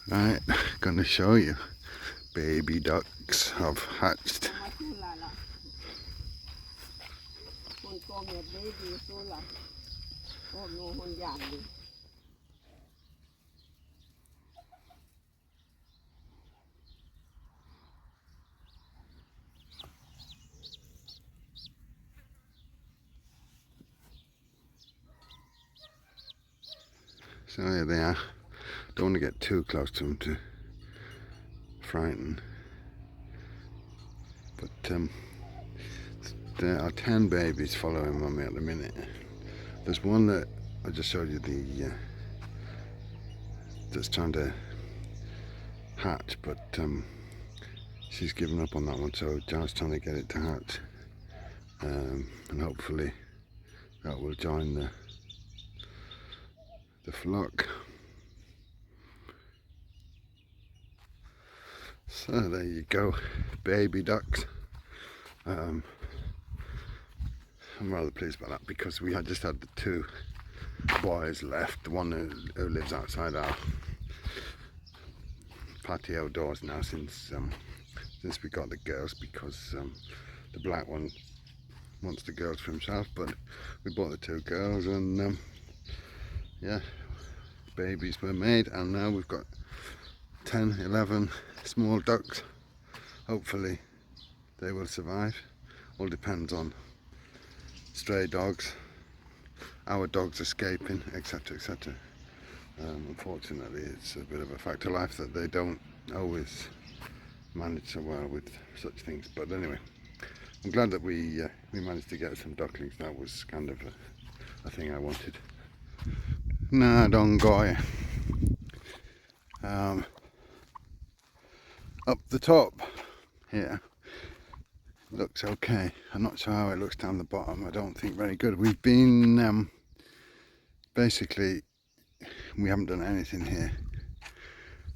Right, gonna show you. Baby ducks have hatched. So here they are. Don't want to get too close to them to frighten. But there are 10 babies following Mummy at the minute. There's one that I just showed you that's trying to hatch, but she's given up on that one. So Joe's trying to get it to hatch, and hopefully that will join the flock. So there you go, baby ducks. I'm rather pleased about that because we had just had the 2 boys left. The one who lives outside our patio doors now since we got the girls, because the black one wants the girls for himself, but we bought the 2 girls, and yeah, babies were made, and now we've got 10, 11 small ducks. Hopefully they will survive. All depends on stray dogs, our dogs escaping, etc, etc. Unfortunately, it's a bit of a fact of life that they don't always manage so well with such things. But anyway, I'm glad that we managed to get some ducklings. That was kind of a thing I wanted. Nah, don't go. Up the top here looks okay. I'm not sure how it looks down the bottom. I don't think very good. We've been basically, we haven't done anything here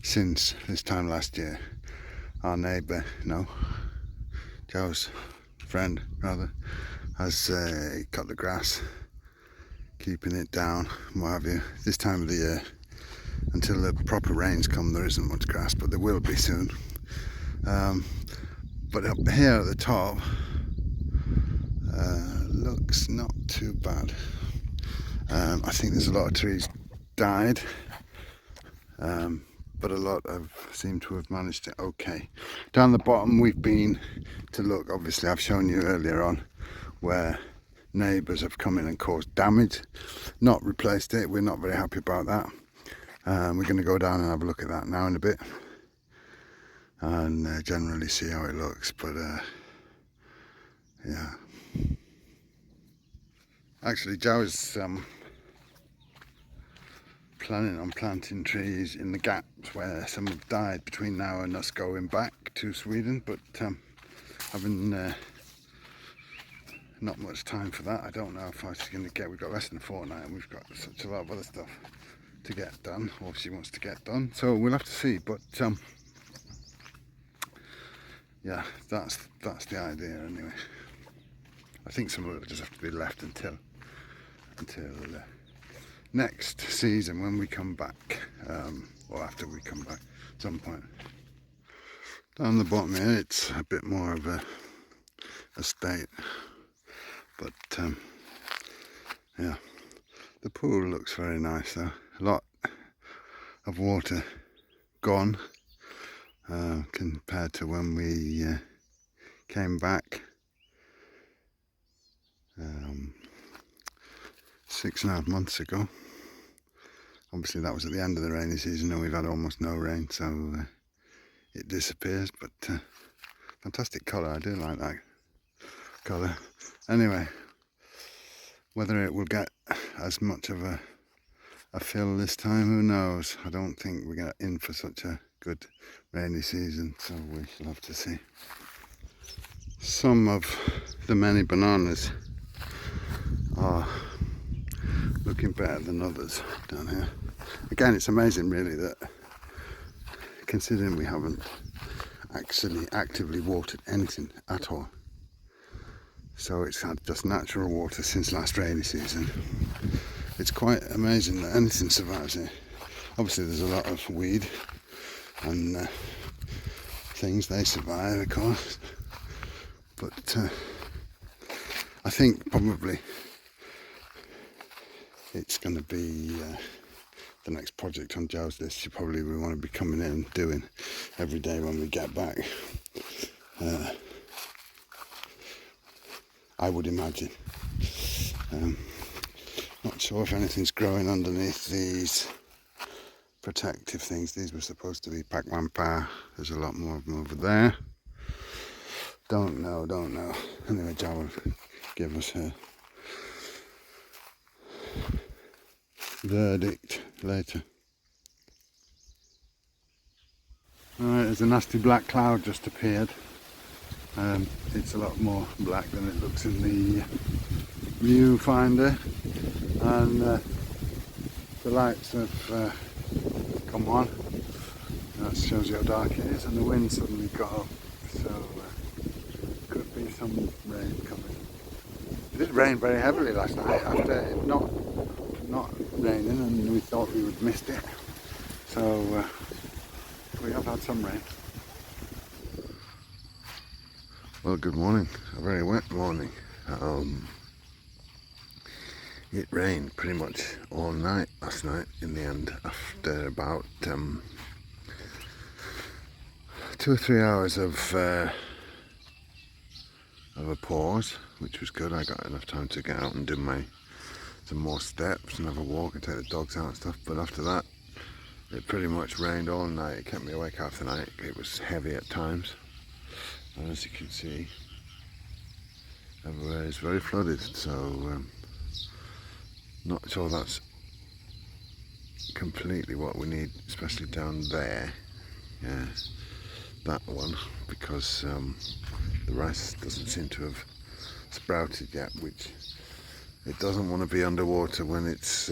since this time last year. Our neighbour, Joe's friend rather, has cut the grass, keeping it down and what have you. This time of the year, until the proper rains come, there isn't much grass, but there will be soon. But up here at the top looks not too bad. I think there's a lot of trees died, but a lot seem to have managed it okay. Down the bottom we've been to look, obviously I've shown you earlier on where neighbours have come in and caused damage, not replaced it. We're not very happy about that. We're going to go down and have a look at that now in a bit, and generally see how it looks. But yeah, actually Joe is planning on planting trees in the gaps where some have died between now and us going back to Sweden, but having not much time for that. I don't know if I'm going to get, we've got less than a fortnight and we've got such a lot of other stuff to get done, or she wants to get done, so we'll have to see. But yeah, that's the idea anyway. I think some of it will just have to be left until next season when we come back, or after we come back at some point. Down the bottom here it's a bit more of a state, but yeah, the pool looks very nice though. A lot of water gone compared to when we came back 6.5 months ago. Obviously that was at the end of the rainy season and we've had almost no rain, so it disappears. But fantastic colour, I do like that colour. Anyway, whether it will get as much of a fill this time, who knows. I don't think we're in for such a good rainy season, so we shall have to see. Some of the many bananas are looking better than others down here. Again, it's amazing really that, considering we haven't actually actively watered anything at all, so it's had just natural water since last rainy season. It's quite amazing that anything survives here. Obviously there's a lot of weed, and things, they survive, of course. But I think probably it's going to be the next project on Joe's list. You probably we want to be coming in and doing every day when we get back. I would imagine. Not sure if anything's growing underneath these protective things. These were supposed to be Pakwanpa. There's a lot more of them over there. Don't know. Anyway, Jo will give us her verdict later. Alright, there's a nasty black cloud just appeared. It's a lot more black than it looks in the viewfinder, and the lights have come on. That shows you how dark it is, and the wind suddenly got up, so could be some rain coming. It did rain very heavily last night after it not raining, and we thought we would missed it, so we have had some rain. Well, good morning. A very wet morning. It rained pretty much all night last night in the end, after about 2 or 3 hours of a pause, which was good. I got enough time to get out and do some more steps and have a walk and take the dogs out and stuff, but after that it pretty much rained all night. It kept me awake half the night. It was heavy at times, and as you can see, everywhere is very flooded, so not sure that's completely what we need, especially down there. Yeah, that one, because the rest doesn't seem to have sprouted yet, which it doesn't want to be underwater when it's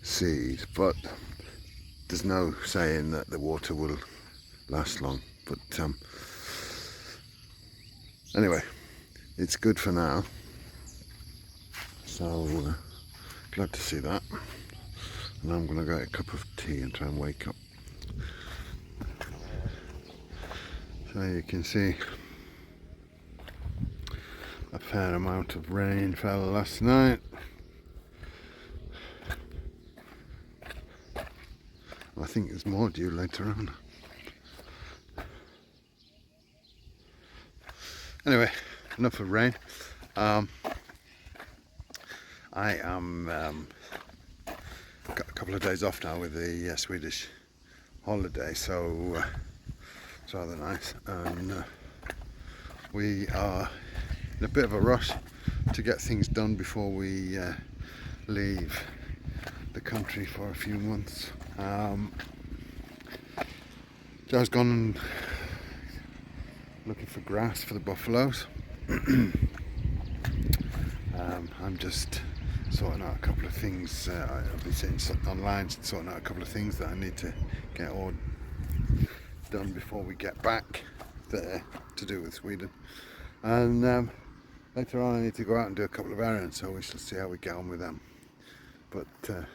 seed, but there's no saying that the water will last long. But anyway, it's good for now, so glad to see that. And I'm going to get a cup of tea and try and wake up. So you can see a fair amount of rain fell last night. I think there's more due later on. Anyway, enough of rain. I am got a couple of days off now with the Swedish holiday, so it's rather nice, and we are in a bit of a rush to get things done before we leave the country for a few months. Joe's gone looking for grass for the buffaloes. I'm just sorting out a couple of things. I've been sitting online sorting out a couple of things that I need to get all done before we get back there, to do with Sweden. And later on I need to go out and do a couple of errands, so we shall see how we get on with them. But a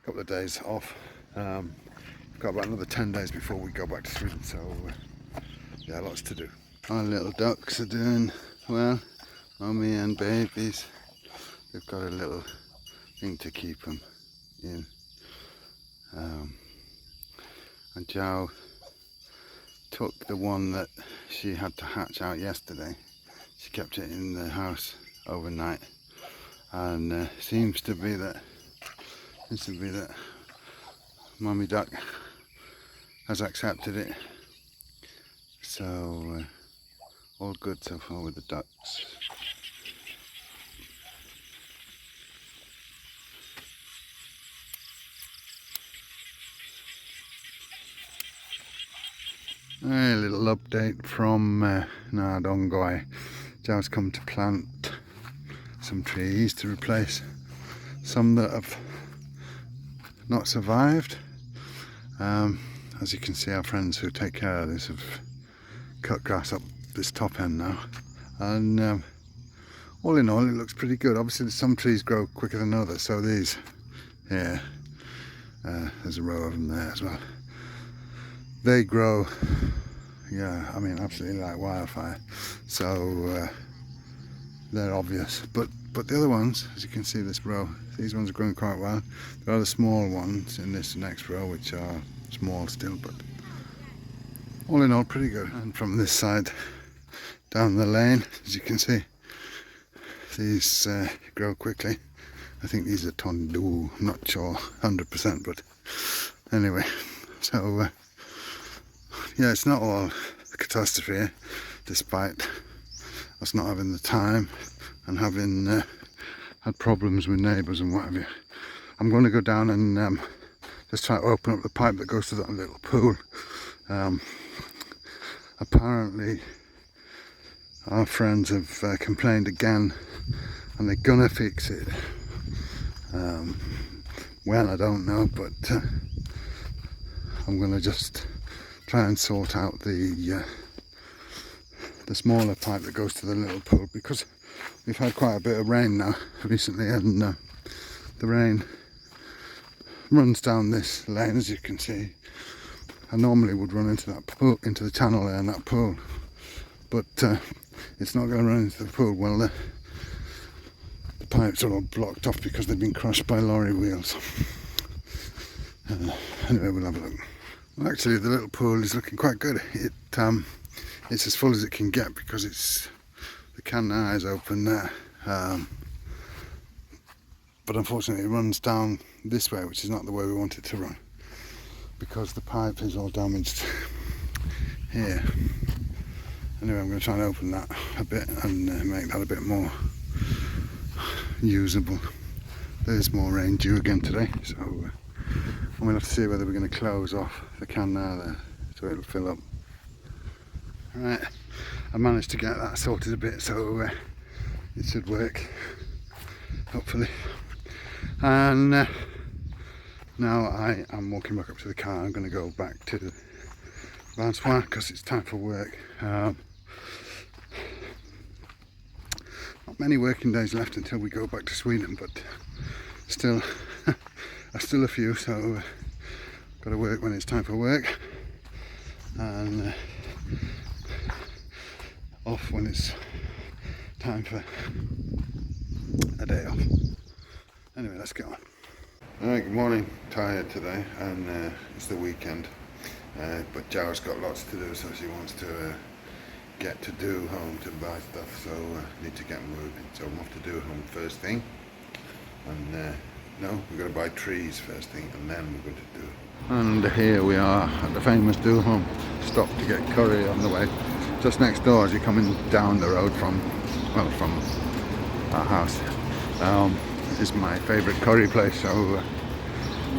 couple of days off. We've got about another 10 days before we go back to Sweden, so yeah, lots to do. Our little ducks are doing well. Mummy and babies, they've got a little thing to keep them in. And Jo took the one that she had to hatch out yesterday. She kept it in the house overnight, and seems to be that Mummy Duck has accepted it. So all good so far with the ducks. A little update from Nardongoi. Joe's come to plant some trees to replace some that have not survived. As you can see, our friends who take care of this have cut grass up this top end now, and all in all it looks pretty good. Obviously some trees grow quicker than others, so these here There's a row of them there as well. They grow, yeah, I mean absolutely like wildfire, so they're obvious. But the other ones, as you can see, this row, these ones are growing quite well. There are the small ones in this next row which are small still, but all in all pretty good. And from this side down the lane, as you can see, these grow quickly. I think these are tondu, I'm not sure 100%, but anyway, so yeah, it's not all a catastrophe here, despite us not having the time and having had problems with neighbours and what have you. I'm going to go down and just try to open up the pipe that goes to that little pool. Apparently our friends have complained again and they're gonna fix it. When, I don't know, but I'm gonna just try and sort out the smaller pipe that goes to the little pool, because we've had quite a bit of rain now recently, and the rain runs down this lane, as you can see. I normally would run into that pool, into the channel there in that pool, but it's not going to run into the pool. Well, the pipes are all blocked off because they've been crushed by lorry wheels. Anyway, we'll have a look. Well, actually, the little pool is looking quite good. It's as full as it can get because the canal is open there. But unfortunately, it runs down this way, which is not the way we want it to run, because the pipe is all damaged here. Anyway, I'm going to try and open that a bit and make that a bit more usable. There's more rain due again today, so I'm going to have to see whether we're going to close off the canal there so it'll fill up. Right, I managed to get that sorted a bit, so it should work, hopefully. And now I am walking back up to the car. I'm going to go back to Ban Suan because it's time for work. Not many working days left until we go back to Sweden, but still a few, so got to work when it's time for work, and off when it's time for a day off. Anyway, let's get on. Alright, good morning. Tired today, and it's the weekend, but Jara's got lots to do, so she wants to get to do home to buy stuff, so need to get moving. So I'm off to do home first thing, and no, we're going to buy trees first thing, and then we're going to do. And here we are at the famous do home. Stopped to get curry on the way. Just next door as you're coming down the road from our house. Is my favourite curry place, so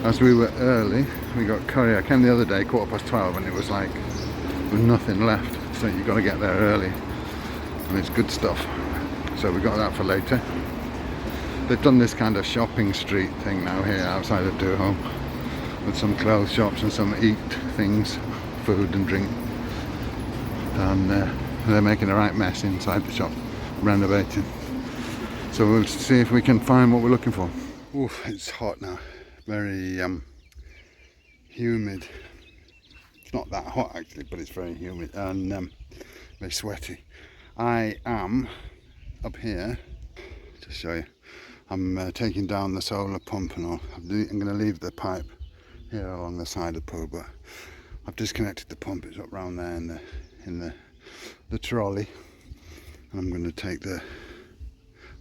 as we were early, we got curry. I came the other day 12:15 and it was like there was nothing left, so you got to get there early, and it's good stuff. So we got that for later. They've done this kind of shopping street thing now here outside of Duhome, with some clothes shops and some eat things, food and drink, and they're making a right mess inside the shop, renovating. So we'll see if we can find what we're looking for. Oof, it's hot now, very humid. It's not that hot actually, but it's very humid and very sweaty. I am up here, to show you, I'm taking down the solar pump and all. I'm going to leave the pipe here along the side of the pool, but I've disconnected the pump. It's up round there in the trolley, and I'm going to take the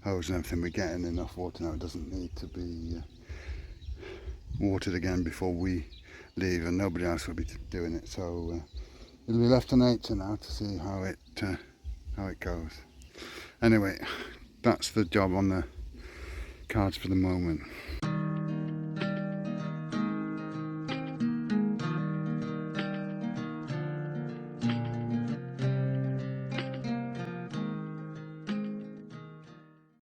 hose and everything. We're getting enough water now. It doesn't need to be watered again before we leave, and nobody else will be doing it, so it'll be left to nature now to see how it goes. Anyway, that's the job on the cards for the moment.